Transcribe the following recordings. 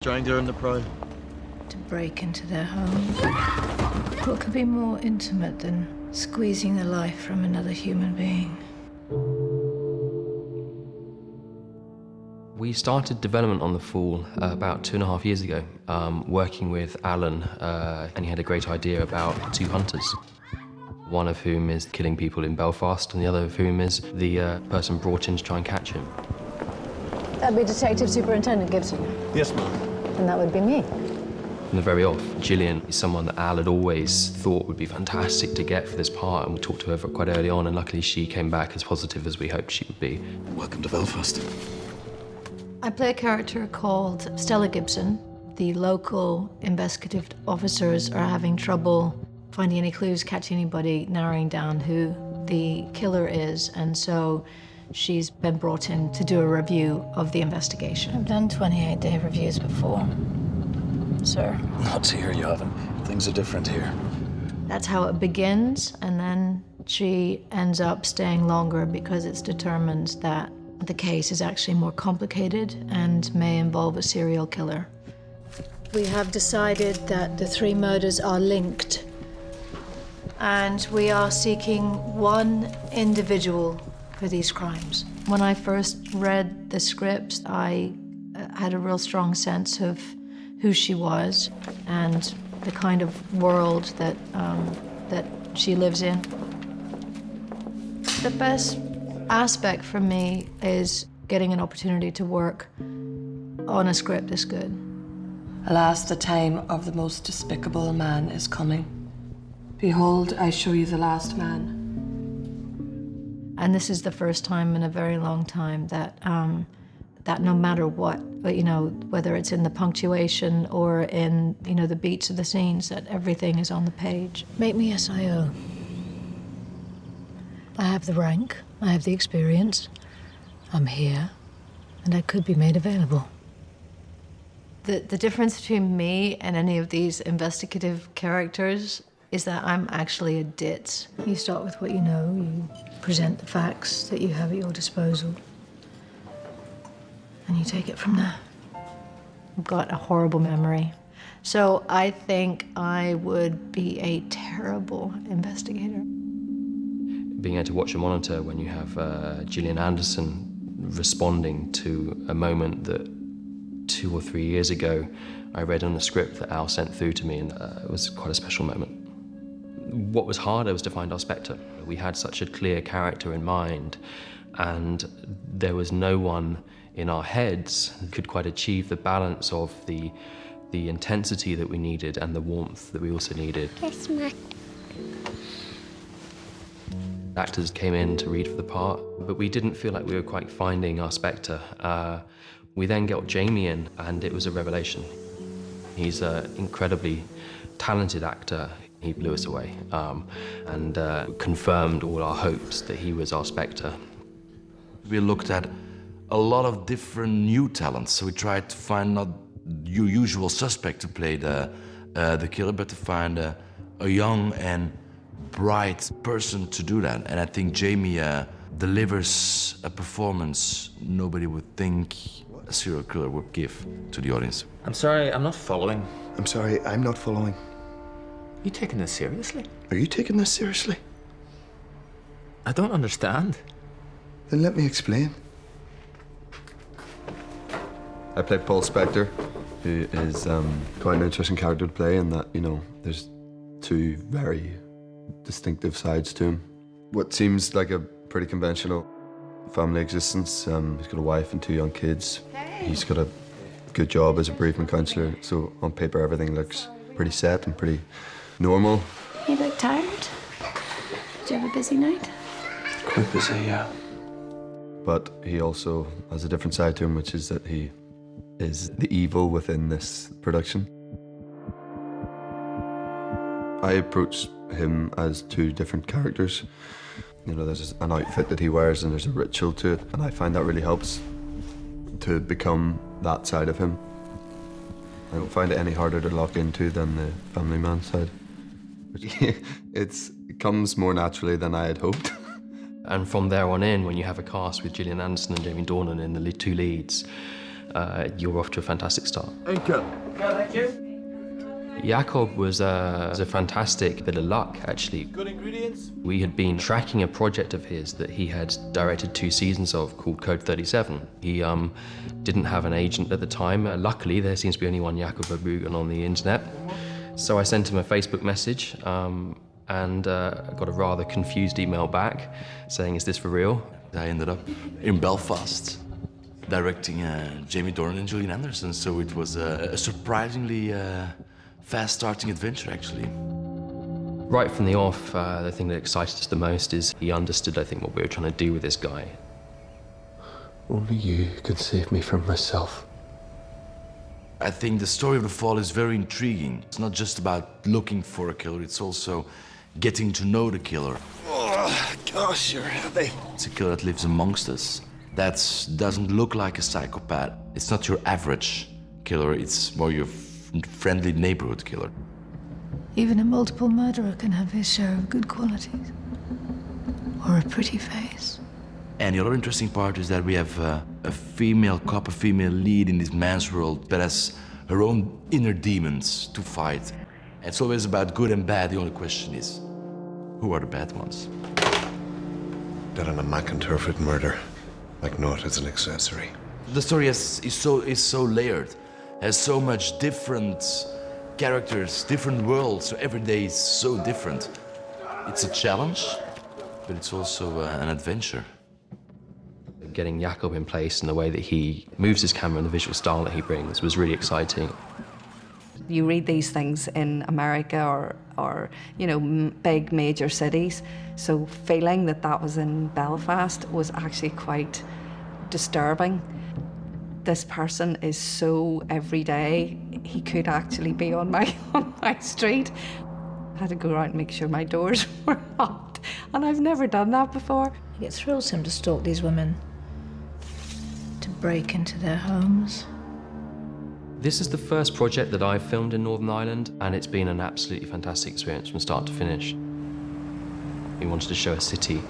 Strangler and the Pro. To break into their home. What could be more intimate than squeezing the life from another human being? We started development on The Fall about 2.5 years ago, working with Alan, and he had a great idea about two hunters. One of whom is killing people in Belfast, and the other of whom is the person brought in to try and catch him. That'd be Detective Superintendent Gibson. Yes, ma'am. And that would be me. From the very off, Gillian is someone that Al had always thought would be fantastic to get for this part, and we talked to her quite early on, and luckily she came back as positive as we hoped she would be. Welcome to Belfast. I play a character called Stella Gibson. The local investigative officers are having trouble finding any clues, catching anybody, narrowing down who the killer is, and so she's been brought in to do a review of the investigation. I've done 28-day reviews before, sir. Not here, you haven't. Things are different here. That's how it begins, and then she ends up staying longer because it's determined that the case is actually more complicated and may involve a serial killer. We have decided that the 3 murders are linked, and we are seeking one individual for these crimes. When I first read the script, I had a real strong sense of who she was and the kind of world that she lives in. The best aspect for me is getting an opportunity to work on a script this good. Alas, the time of the most despicable man is coming. Behold, I show you the last man. And this is the first time in a very long time that that no matter what, you know, whether it's in the punctuation or in, you know, the beats of the scenes, that everything is on the page. Make me SIO. I have the rank, I have the experience, I'm here, and I could be made available. The difference between me and any of these investigative characters is that I'm actually a ditz. You start with what you know, you present the facts that you have at your disposal, and you take it from there. I've got a horrible memory, so I think I would be a terrible investigator. Being able to watch a monitor when you have Gillian Anderson responding to a moment that 2 or 3 years ago I read on a script that Al sent through to me, and it was quite a special moment. What was harder was to find our Spectre. We had such a clear character in mind, and there was no one in our heads who could quite achieve the balance of the intensity that we needed and the warmth that we also needed. Yes, Ma. Actors came in to read for the part, but we didn't feel like we were quite finding our Spectre. We then got Jamie in, and it was a revelation. He's an incredibly talented actor. He blew us away and confirmed all our hopes that he was our Spectre. We looked at a lot of different new talents, so we tried to find not your usual suspect to play the killer, but to find a young and bright person to do that. And I think Jamie delivers a performance nobody would think a serial killer would give to the audience. I'm sorry, I'm not following. I'm sorry, I'm not following. You taking this seriously? Are you taking this seriously? I don't understand. Then let me explain. I play Paul Spector, who is quite an interesting character to play in that, you know, there's 2 very distinctive sides to him. What seems like a pretty conventional family existence. He's got a wife and 2 young kids. He's got a good job as a bereavement counsellor, so on paper everything looks pretty set and pretty normal. You look tired. Did you have a busy night? Quite busy, yeah. But he also has a different side to him, which is that he is the evil within this production. I approach him as 2 different characters. You know, there's an outfit that he wears and there's a ritual to it, and I find that really helps to become that side of him. I don't find it any harder to lock into than the family man side. It comes more naturally than I had hoped. And from there on in, when you have a cast with Gillian Anderson and Jamie Dornan in the 2 leads, you're off to a fantastic start. Thank you. Jakob was a fantastic bit of luck, actually. Good ingredients? We had been tracking a project of his that he had directed 2 seasons of called Code 37. He didn't have an agent at the time. Luckily, there seems to be only one Jakob Verbruggen on the internet. So I sent him a Facebook message and got a rather confused email back saying, "Is this for real?" I ended up in Belfast directing Jamie Dornan and Gillian Anderson, so it was a surprisingly fast-starting adventure, actually. Right from the off, the thing that excited us the most is he understood, I think, what we were trying to do with this guy. Only you can save me from myself. I think the story of The Fall is very intriguing. It's not just about looking for a killer, it's also getting to know the killer. Oh, gosh, you're heavy. It's a killer that lives amongst us, that doesn't look like a psychopath. It's not your average killer, it's more your friendly neighborhood killer. Even a multiple murderer can have his share of good qualities. Or a pretty face. And the other interesting part is that we have a female cop, a female lead in this man's world that has her own inner demons to fight. It's always about good and bad. The only question is, who are the bad ones? That on a McIntyre murder, McNaught is an accessory. The story is so layered, has so much different characters, different worlds, so every day is so different. It's a challenge, but it's also an adventure. Getting Jakob in place and the way that he moves his camera and the visual style that he brings was really exciting. You read these things in America or you know, big major cities, so feeling that that was in Belfast was actually quite disturbing. This person is so everyday, he could actually be on my street. I had to go around and make sure my doors were locked, and I've never done that before. It thrills him to stalk these women, to break into their homes. This is the first project that I've filmed in Northern Ireland, and it's been an absolutely fantastic experience from start to finish. We wanted to show a city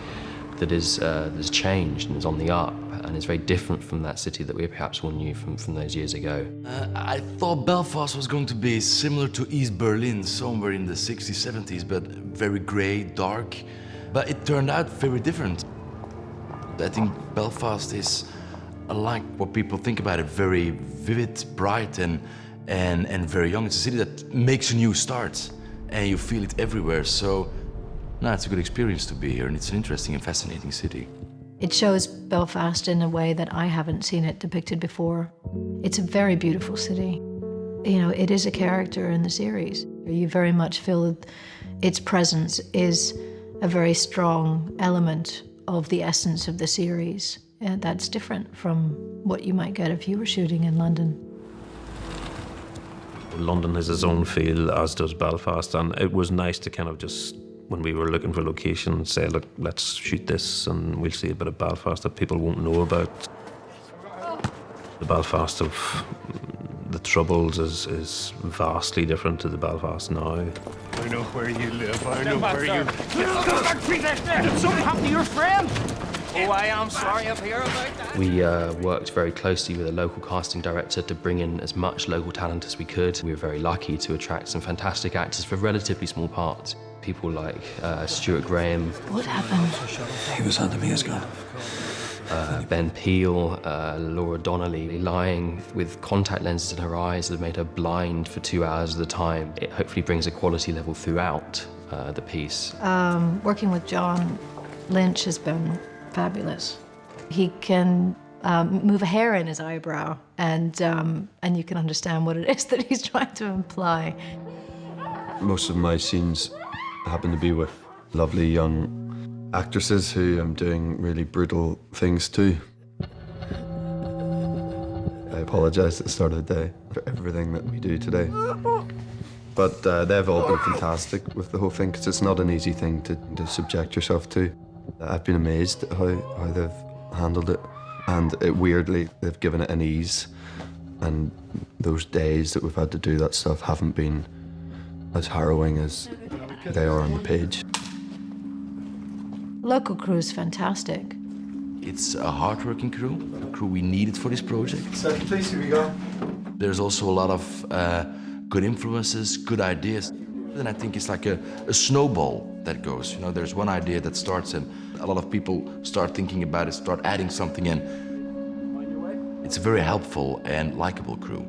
that has changed and is on the up, and is very different from that city that we perhaps all knew from those years ago. I thought Belfast was going to be similar to East Berlin, somewhere in the 60s, 70s, but very grey, dark. But it turned out very different. I think Belfast is, unlike what people think about it, very vivid, bright, and very young. It's a city that makes a new start, and you feel it everywhere. So, no, it's a good experience to be here, and it's an interesting and fascinating city. It shows Belfast in a way that I haven't seen it depicted before. It's a very beautiful city. You know, it is a character in the series. You very much feel that its presence is a very strong element of the essence of the series. And that's different from what you might get if you were shooting in London. London has its own feel, as does Belfast, and it was nice to kind of just, when we were looking for locations, say, look, let's shoot this and we'll see a bit of Belfast that people won't know about. The Belfast of the Troubles is vastly different to the Belfast now. I know where you live, I know where you... Did something happen to your friend? Oh, I am sorry to hear about that. We worked very closely with a local casting director to bring in as much local talent as we could. We were very lucky to attract some fantastic actors for relatively small parts. People like Stuart Graham. What happened? He was handing me his gun. Ben Peel, Laura Donnelly, lying with contact lenses in her eyes that made her blind for 2 hours at a time. It hopefully brings a quality level throughout the piece. Working with John Lynch has been fabulous. He can move a hair in his eyebrow, and you can understand what it is that he's trying to imply. Most of my scenes happen to be with lovely young actresses who I'm doing really brutal things to. I apologise at the start of the day for everything that we do today. But they've all been fantastic with the whole thing, because it's not an easy thing to subject yourself to. I've been amazed at how they've handled it, and weirdly, they've given it an ease. And those days that we've had to do that stuff haven't been as harrowing as they are on the page. Local crew is fantastic. It's a hard-working crew, a crew we needed for this project. Second place, here we go. There's also a lot of good influences, good ideas. And I think it's like a snowball that goes. You know, there's one idea that starts and a lot of people start thinking about it, start adding something in. It's a very helpful and likable crew.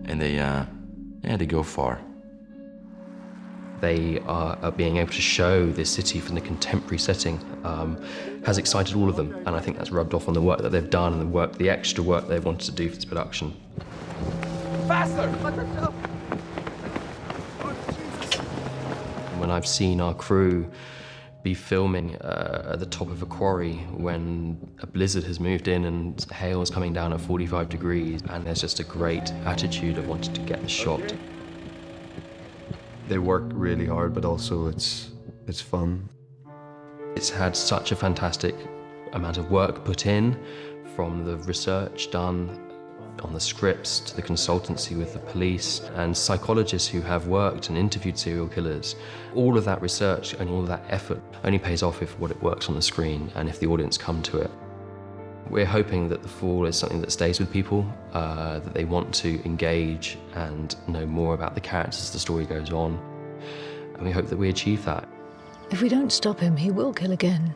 And they go far. They are being able to show this city from the contemporary setting has excited all of them, and I think that's rubbed off on the work that they've done and the extra work they've wanted to do for this production. Faster! When I've seen our crew be filming at the top of a quarry when a blizzard has moved in and hail is coming down at 45 degrees, and there's just a great attitude of wanting to get the shot. They work really hard, but also it's fun. It's had such a fantastic amount of work put in, from the research done on the scripts to the consultancy with the police and psychologists who have worked and interviewed serial killers. All of that research and all of that effort only pays off if what it works on the screen and if the audience come to it. We're hoping that The Fall is something that stays with people, that they want to engage and know more about the characters as the story goes on. And we hope that we achieve that. If we don't stop him, he will kill again.